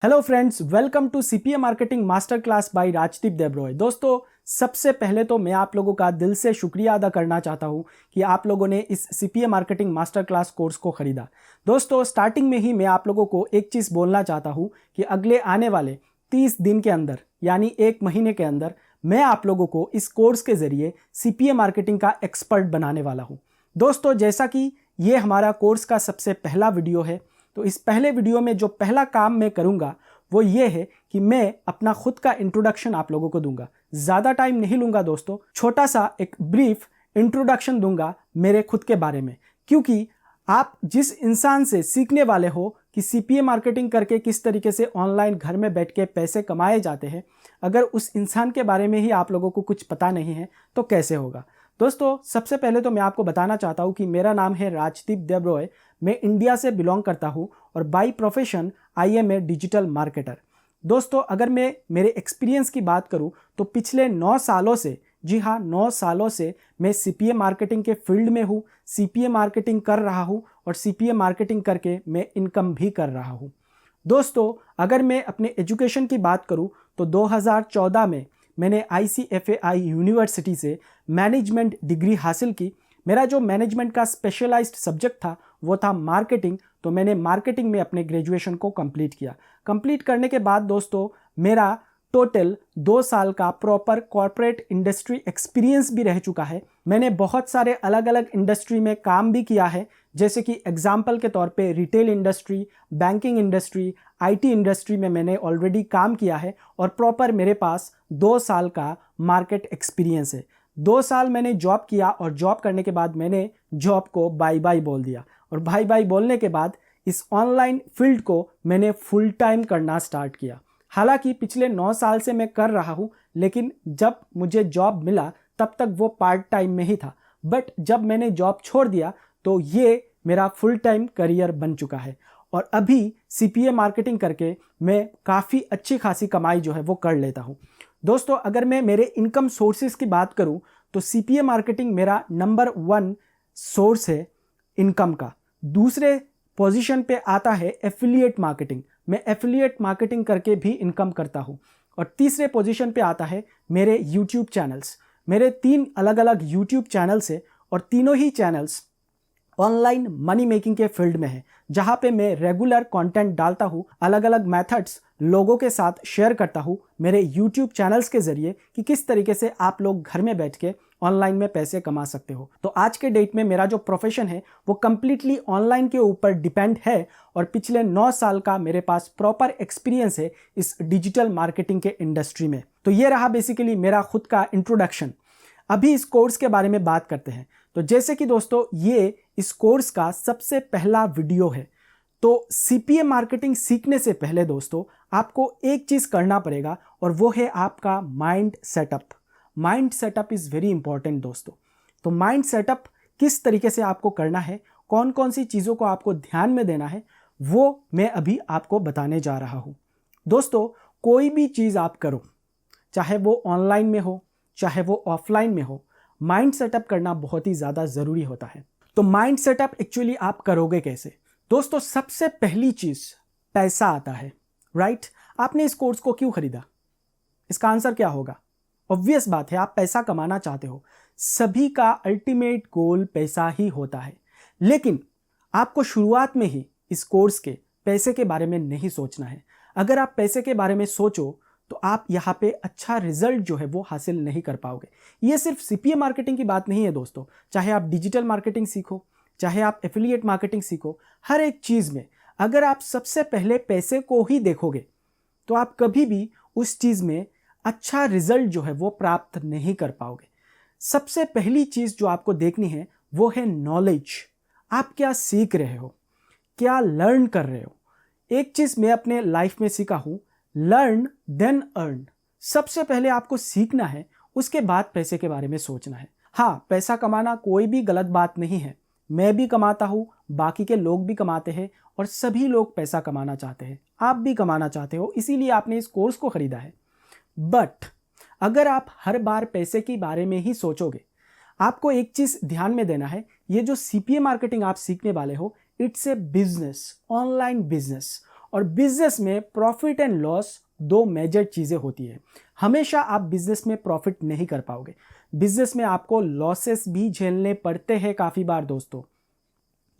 Hello friends, welcome to CPA marketing master class by Rajdeep Debroy. दोस्तों, सबसे पहले तो मैं आप लोगों का दिल से शुक्रिया अदा करना चाहता हूं कि आप लोगों ने इस CPA marketing master class course को खरीदा। दोस्तों, स्टार्टिंग में ही मैं आप लोगों को एक चीज़ बोलना चाहता हूं कि अगले आने वाले 30 दिन के अंदर यानी 1 महीने के अंदर मैं आप लोगों को इस कोर्स के ज़रिए सीपीए मार्केटिंग का एक्सपर्ट बनाने वाला हूँ। दोस्तों, जैसा कि ये हमारा कोर्स का सबसे पहला वीडियो है, तो इस पहले वीडियो में जो पहला काम मैं करूंगा वो ये है कि मैं अपना खुद का इंट्रोडक्शन आप लोगों को दूंगा। ज़्यादा टाइम नहीं लूंगा दोस्तों, छोटा सा एक ब्रीफ इंट्रोडक्शन दूंगा मेरे खुद के बारे में, क्योंकि आप जिस इंसान से सीखने वाले हो कि सीपीए मार्केटिंग करके किस तरीके से ऑनलाइन घर में बैठ के पैसे कमाए जाते हैं, अगर उस इंसान के बारे में ही आप लोगों को कुछ पता नहीं है तो कैसे होगा। दोस्तों, सबसे पहले तो मैं आपको बताना चाहता हूँ कि मेरा नाम है राजदीप देब्रॉय। मैं इंडिया से बिलोंग करता हूँ और by profession I am a digital marketer. दोस्तों, अगर मैं मेरे एक्सपीरियंस की बात करूँ तो पिछले 9 सालों से, जी हाँ 9 सालों से मैं सीपीए मार्केटिंग के फील्ड में हूँ, सीपीए मार्केटिंग कर रहा हूँ और सीपीए मार्केटिंग करके मैं इनकम भी कर रहा हूँ। दोस्तों, अगर मैं अपने एजुकेशन की बात करूँ तो 2014 में मैंने ICFAI यूनिवर्सिटी से मैनेजमेंट डिग्री हासिल की। मेरा जो मैनेजमेंट का स्पेशलाइज्ड सब्जेक्ट था वो था मार्केटिंग, तो मैंने मार्केटिंग में अपने ग्रेजुएशन को कंप्लीट किया। कंप्लीट करने के बाद दोस्तों, मेरा टोटल 2 साल का प्रॉपर कॉर्पोरेट इंडस्ट्री एक्सपीरियंस भी रह चुका है। मैंने बहुत सारे अलग अलग इंडस्ट्री में काम भी किया है, जैसे कि एग्जाम्पल के तौर पे retail industry, banking industry, IT industry में मैंने ऑलरेडी काम किया है और प्रॉपर मेरे पास 2 साल का मार्केट एक्सपीरियंस है। 2 साल मैंने जॉब किया और जॉब करने के बाद मैंने जॉब को बाय बाय बोल दिया और बाय बाय बोलने के बाद इस ऑनलाइन फील्ड को मैंने फुल टाइम करना स्टार्ट किया। हालांकि पिछले 9 साल से मैं कर रहा हूँ, लेकिन जब मुझे जॉब मिला तब तक वो पार्ट टाइम में ही था, बट जब मैंने जॉब छोड़ दिया तो ये मेरा फुल टाइम करियर बन चुका है और अभी सीपीए मार्केटिंग करके मैं काफ़ी अच्छी खासी कमाई जो है वो कर लेता हूँ। दोस्तों, अगर मैं मेरे इनकम सोर्सेज की बात करूं तो सीपीए मार्केटिंग मेरा नंबर 1 सोर्स है इनकम का। दूसरे पोजीशन पे आता है एफिलिएट मार्केटिंग। मैं एफिलिएट मार्केटिंग करके भी इनकम करता हूं। और तीसरे पोजीशन पे आता है मेरे यूट्यूब चैनल्स। मेरे 3 अलग अलग यूट्यूब चैनल्स है और तीनों ही चैनल्स ऑनलाइन मनी मेकिंग के फील्ड में है, जहां पे मैं रेगुलर कंटेंट डालता हूं, अलग अलग मेथड्स लोगों के साथ शेयर करता हूं मेरे यूट्यूब चैनल्स के जरिए कि किस तरीके से आप लोग घर में बैठ के ऑनलाइन में पैसे कमा सकते हो। तो आज के डेट में मेरा जो प्रोफेशन है वो कंप्लीटली ऑनलाइन के ऊपर डिपेंड है और पिछले 9 साल का मेरे पास प्रॉपर एक्सपीरियंस है इस डिजिटल मार्केटिंग के इंडस्ट्री में। तो ये रहा बेसिकली मेरा खुद का इंट्रोडक्शन। अभी इस कोर्स के बारे में बात करते हैं। तो जैसे कि दोस्तों, ये इस कोर्स का सबसे पहला वीडियो है, तो सीपीए मार्केटिंग सीखने से पहले दोस्तों आपको एक चीज करना पड़ेगा और वो है आपका mind setup. Mind setup is very important दोस्तों। तो माइंड सेटअप किस तरीके से आपको करना है, कौन कौन सी चीजों को आपको ध्यान में देना है, वो मैं अभी आपको बताने जा रहा हूं। दोस्तों, कोई भी चीज आप करो, चाहे वो ऑनलाइन में हो चाहे वो ऑफलाइन में हो, माइंड सेटअप करना बहुत ही ज्यादा जरूरी होता है। तो माइंड सेटअप एक्चुअली आप करोगे कैसे? दोस्तों, सबसे पहली चीज पैसा आता है, राइट? आपने इस कोर्स को क्यों खरीदा? इसका आंसर क्या होगा? ऑब्वियस बात है, आप पैसा कमाना चाहते हो। सभी का अल्टीमेट गोल पैसा ही होता है, लेकिन आपको शुरुआत में ही इस कोर्स के पैसे के बारे में नहीं सोचना है। अगर आप पैसे के बारे में सोचो तो आप यहाँ पे अच्छा रिजल्ट जो है वो हासिल नहीं कर पाओगे। ये सिर्फ सीपीए मार्केटिंग की बात नहीं है दोस्तों, चाहे आप डिजिटल मार्केटिंग सीखो, चाहे आप एफिलिएट मार्केटिंग सीखो, हर एक चीज़ में अगर आप सबसे पहले पैसे को ही देखोगे तो आप कभी भी उस चीज़ में अच्छा रिजल्ट जो है वो प्राप्त नहीं कर पाओगे। सबसे पहली चीज़ जो आपको देखनी है वो है नॉलेज। आप क्या सीख रहे हो, क्या लर्न कर रहे हो। एक चीज़ मैं अपने लाइफ में सीखा हूँ, लर्न देन अर्न। सबसे पहले आपको सीखना है, उसके बाद पैसे के बारे में सोचना है। हाँ, पैसा कमाना कोई भी गलत बात नहीं है। मैं भी कमाता हूँ, बाकी के लोग भी कमाते हैं और सभी लोग पैसा कमाना चाहते हैं। आप भी कमाना चाहते हो, इसीलिए आपने इस कोर्स को खरीदा है। बट अगर आप हर बार पैसे के बारे में ही सोचोगे, आपको एक चीज़ ध्यान में देना है, ये जो सीपीए मार्केटिंग आप सीखने वाले हो, it's a business, online business. और बिजनेस में प्रॉफिट एंड लॉस दो मेजर चीज़ें होती है। हमेशा आप बिजनेस में प्रॉफिट नहीं कर पाओगे, बिजनेस में आपको लॉसेस भी झेलने पड़ते हैं काफ़ी बार दोस्तों।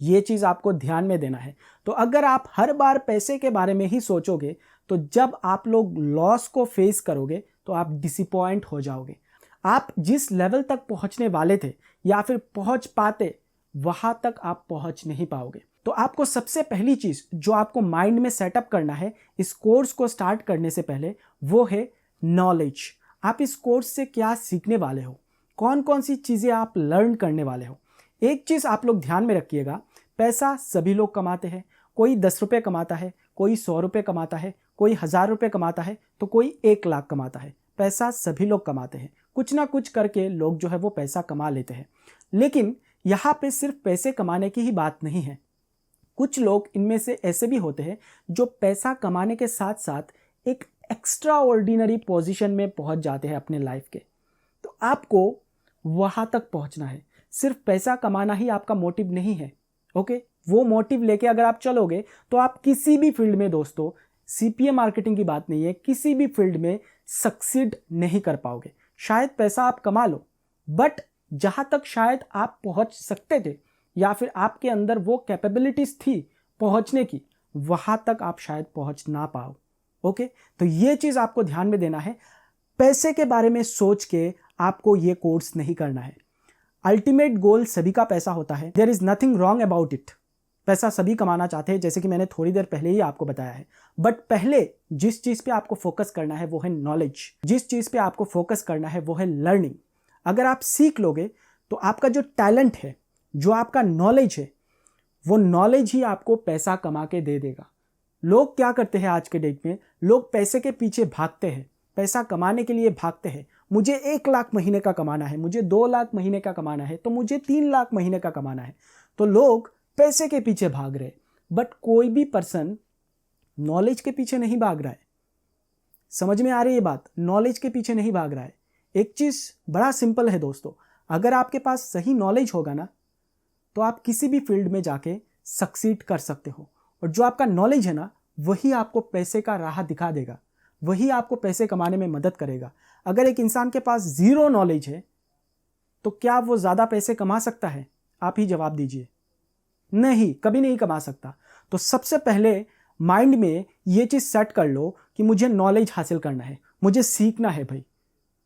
ये चीज़ आपको ध्यान में देना है। तो अगर आप हर बार पैसे के बारे में ही सोचोगे तो जब आप लोग लॉस को फेस करोगे तो आप डिसअपॉइंट हो जाओगे। आप जिस लेवल तक पहुंचने वाले थे या फिर पहुंच पाते, वहां तक आप पहुंच नहीं पाओगे। तो आपको सबसे पहली चीज़ जो आपको माइंड में सेटअप करना है इस कोर्स को स्टार्ट करने से पहले, वो है नॉलेज। आप इस कोर्स से क्या सीखने वाले हो, कौन कौन सी चीज़ें आप लर्न करने वाले हो। एक चीज़ आप लोग ध्यान में रखिएगा, पैसा सभी लोग कमाते हैं। कोई 10 रुपये कमाता है, कोई 100 रुपये कमाता है, कोई 1000 रुपये कमाता है, तो कोई 1 लाख कमाता है। पैसा सभी लोग कमाते हैं, कुछ ना कुछ करके लोग जो है वो पैसा कमा लेते हैं। लेकिन यहाँ पे सिर्फ पैसे कमाने की ही बात नहीं है। कुछ लोग इनमें से ऐसे भी होते हैं जो पैसा कमाने के साथ साथ एक एक्स्ट्रा ऑर्डिनरी पोजीशन में पहुंच जाते हैं अपने लाइफ के। तो आपको वहां तक पहुंचना है। सिर्फ पैसा कमाना ही आपका मोटिव नहीं है, ओके? वो मोटिव लेके अगर आप चलोगे तो आप किसी भी फील्ड में दोस्तों, सीपीए मार्केटिंग की बात नहीं है, किसी भी फील्ड में सक्सीड नहीं कर पाओगे। शायद पैसा आप कमा लो, बट जहां तक शायद आप पहुंच सकते थे या फिर आपके अंदर वो कैपेबिलिटीज थी पहुंचने की, वहां तक आप शायद पहुंच ना पाओ, ओके? तो ये चीज आपको ध्यान में देना है। पैसे के बारे में सोच के आपको ये कोर्स नहीं करना है। अल्टीमेट गोल सभी का पैसा होता है, there is nothing wrong about it. पैसा सभी कमाना चाहते हैं, जैसे कि मैंने थोड़ी देर पहले ही आपको बताया है। बट पहले जिस चीज पे आपको फोकस करना है वो है नॉलेज, जिस चीज पे आपको फोकस करना है वो है लर्निंग। अगर आप सीख लोगे तो आपका जो टैलेंट है, जो आपका नॉलेज है, वो नॉलेज ही आपको पैसा कमा के दे देगा। लोग क्या करते हैं आज के डेट में, लोग पैसे के पीछे भागते हैं, पैसा कमाने के लिए भागते हैं। मुझे 1 लाख महीने का कमाना है, मुझे 2 लाख महीने का कमाना है, तो मुझे 3 लाख महीने का कमाना है। तो लोग पैसे के पीछे भाग रहे, बट कोई भी पर्सन नॉलेज के पीछे नहीं भाग रहा है। समझ में आ रही है बात? नॉलेज के पीछे नहीं भाग रहा है। एक चीज बड़ा सिंपल है दोस्तों, अगर आपके पास सही नॉलेज होगा ना तो आप किसी भी फील्ड में जाके सक्सीड कर सकते हो। और जो आपका नॉलेज है ना, वही आपको पैसे का राह दिखा देगा, वही आपको पैसे कमाने में मदद करेगा। अगर एक इंसान के पास 0 नॉलेज है तो क्या वो ज़्यादा पैसे कमा सकता है? आप ही जवाब दीजिए। नहीं, कभी नहीं कमा सकता। तो सबसे पहले माइंड में ये चीज़ सेट कर लो कि मुझे नॉलेज हासिल करना है, मुझे सीखना है भाई।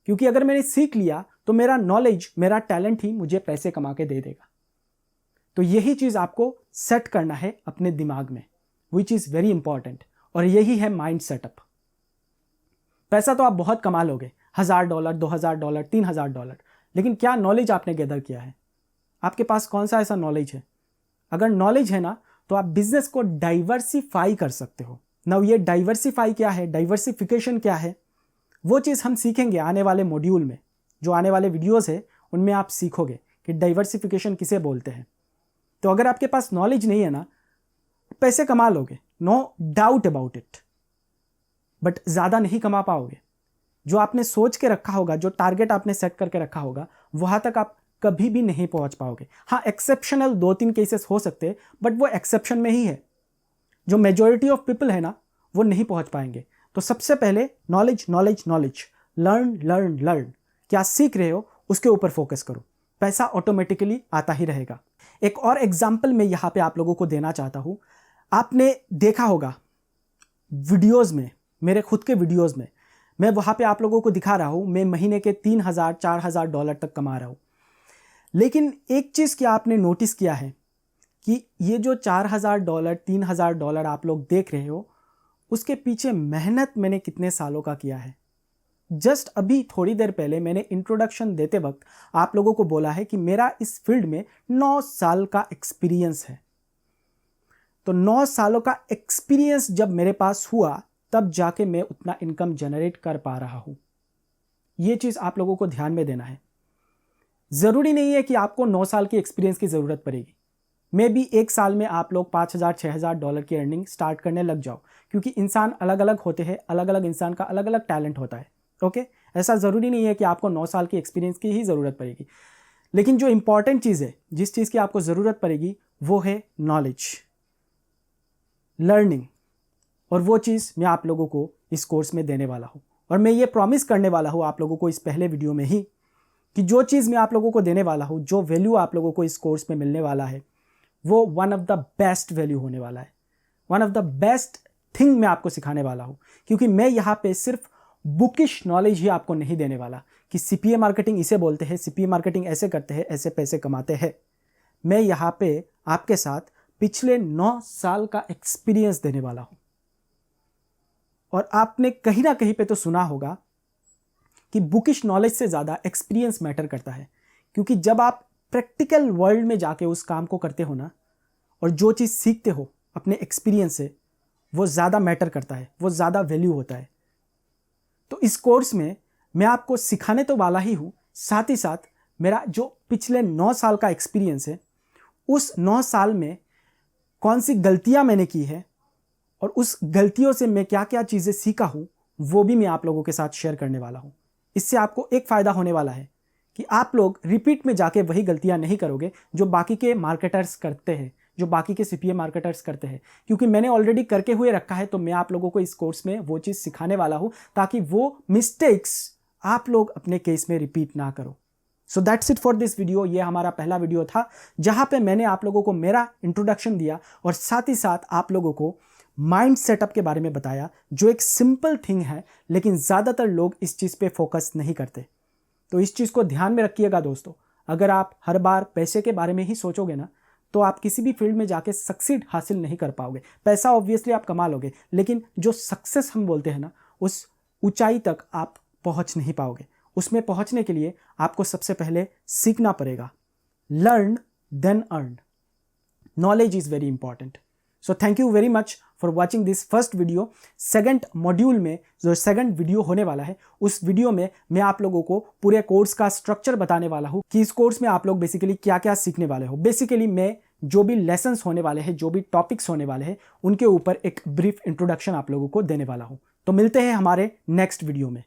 क्योंकि अगर मैंने सीख लिया तो मेरा नॉलेज, मेरा टैलेंट ही मुझे पैसे कमा के दे देगा। तो यही चीज़ आपको सेट करना है अपने दिमाग में, विच इज़ वेरी इंपॉर्टेंट। और यही है माइंड सेटअप। पैसा तो आप बहुत कमा लोगे, $1000, $2000, $3000, लेकिन क्या नॉलेज आपने गैदर किया है? आपके पास कौन सा ऐसा नॉलेज है? अगर नॉलेज है ना तो आप बिजनेस को डाइवर्सिफाई कर सकते हो। नाउ ये डाइवर्सिफाई क्या है, डाइवर्सिफिकेशन क्या है, वो चीज़ हम सीखेंगे आने वाले मॉड्यूल में। जो आने वाले वीडियोस है उनमें आप सीखोगे कि डाइवर्सिफिकेशन किसे बोलते हैं। तो अगर आपके पास नॉलेज नहीं है ना, पैसे कमा लोगे, no doubt about it, but ज़्यादा नहीं कमा पाओगे। जो आपने सोच के रखा होगा, जो टारगेट आपने सेट करके रखा होगा, वहाँ तक आप कभी भी नहीं पहुँच पाओगे। हाँ, एक्सेप्शनल 2-3 केसेस हो सकते हैं, बट वो एक्सेप्शन में ही है। जो मेजॉरिटी ऑफ पीपल है ना, वो नहीं पहुँच पाएंगे। तो सबसे पहले knowledge knowledge knowledge, learn learn learn. क्या सीख रहे हो उसके ऊपर फोकस करो, पैसा ऑटोमेटिकली आता ही रहेगा। एक और एग्जाम्पल मैं यहाँ पे आप लोगों को देना चाहता हूँ। आपने देखा होगा वीडियोस में, मेरे खुद के वीडियोस में, मैं वहाँ पे आप लोगों को दिखा रहा हूँ मैं महीने के $3000-4000 तक कमा रहा हूँ। लेकिन एक चीज़ क्या आपने नोटिस किया है कि ये जो $4000, $3000 आप लोग देख रहे हो, उसके पीछे मेहनत मैंने कितने सालों का किया है। जस्ट अभी थोड़ी देर पहले मैंने इंट्रोडक्शन देते वक्त आप लोगों को बोला है कि मेरा इस फील्ड में 9 साल का एक्सपीरियंस है। तो 9 सालों का एक्सपीरियंस जब मेरे पास हुआ तब जाके मैं उतना इनकम जनरेट कर पा रहा हूँ। ये चीज़ आप लोगों को ध्यान में देना है। ज़रूरी नहीं है कि आपको 9 साल की एक्सपीरियंस की ज़रूरत पड़ेगी। मे भी 1 साल में आप लोग $5000-6000 की अर्निंग स्टार्ट करने लग जाओ, क्योंकि इंसान अलग अलग होते हैं, अलग अलग इंसान का अलग अलग टैलेंट होता है। ओके, ऐसा ज़रूरी नहीं है कि आपको 9 साल की एक्सपीरियंस की ही ज़रूरत पड़ेगी। लेकिन जो इंपॉर्टेंट चीज़ है, जिस चीज़ की आपको ज़रूरत पड़ेगी, वो है नॉलेज, लर्निंग। और वो चीज़ मैं आप लोगों को इस कोर्स में देने वाला हूँ। और मैं ये प्रॉमिस करने वाला हूँ आप लोगों को इस पहले वीडियो में ही कि जो चीज़ मैं आप लोगों को देने वाला हूँ, जो वैल्यू आप लोगों को इस कोर्स में मिलने वाला है, वो one of the best value होने वाला है। One of the best thing मैं आपको सिखाने वाला हूँ, क्योंकि मैं यहाँ पे सिर्फ बुकिश नॉलेज ही आपको नहीं देने वाला कि सीपीए मार्केटिंग इसे बोलते हैं, सीपीए मार्केटिंग ऐसे करते हैं, ऐसे पैसे कमाते हैं। मैं यहाँ पे आपके साथ पिछले 9 साल का एक्सपीरियंस देने वाला हूँ। और आपने कहीं ना कहीं पे तो सुना होगा कि बुकिश नॉलेज से ज़्यादा एक्सपीरियंस मैटर करता है, क्योंकि जब आप प्रैक्टिकल वर्ल्ड में जाके उस काम को करते हो ना, और जो चीज़ सीखते हो अपने एक्सपीरियंस से, वो ज़्यादा मैटर करता है, वो ज़्यादा वैल्यू होता है। तो इस कोर्स में मैं आपको सिखाने तो वाला ही हूँ, साथ ही साथ मेरा जो पिछले 9 साल का एक्सपीरियंस है, उस 9 साल में कौन सी गलतियाँ मैंने की है और उस गलतियों से मैं क्या क्या चीज़ें सीखा हूँ, वो भी मैं आप लोगों के साथ शेयर करने वाला हूँ। इससे आपको एक फ़ायदा होने वाला है कि आप लोग रिपीट में जाके वही गलतियाँ नहीं करोगे जो बाकी के मार्केटर्स करते हैं, जो बाकी के सीपीए मार्केटर्स करते हैं, क्योंकि मैंने ऑलरेडी करके हुए रखा है। तो मैं आप लोगों को इस कोर्स में वो चीज़ सिखाने वाला हूँ ताकि वो मिस्टेक्स आप लोग अपने केस में रिपीट ना करो। So that's it for this video. ये हमारा पहला वीडियो था जहाँ पे मैंने आप लोगों को मेरा इंट्रोडक्शन दिया और साथ ही साथ आप लोगों को माइंड सेटअप के बारे में बताया, जो एक सिंपल थिंग है, लेकिन ज़्यादातर लोग इस चीज़ पे फोकस नहीं करते। तो इस चीज़ को ध्यान में रखिएगा दोस्तों। अगर आप हर बार पैसे के बारे में ही सोचोगे ना, तो आप किसी भी फील्ड में जाके सक्सीड हासिल नहीं कर पाओगे। पैसा ऑब्वियसली आप कमा लोगे, लेकिन जो सक्सेस हम बोलते हैं ना, उस ऊंचाई तक आप पहुंच नहीं पाओगे। उसमें पहुंचने के लिए आपको सबसे पहले सीखना पड़ेगा। Learn then earn. Knowledge is very important. So thank you very much for watching this first video. Second module में जो सेकंड वीडियो होने वाला है, उस वीडियो में मैं आप लोगों को पूरे कोर्स का स्ट्रक्चर बताने वाला हूँ कि इस कोर्स में आप लोग बेसिकली क्या क्या सीखने वाले हो। बेसिकली मैं जो भी लेसन्स होने वाले हैं, जो भी टॉपिक्स होने वाले हैं, उनके ऊपर एक ब्रीफ इंट्रोडक्शन आप लोगों को देने वाला हूँ। तो मिलते हैं हमारे नेक्स्ट वीडियो में।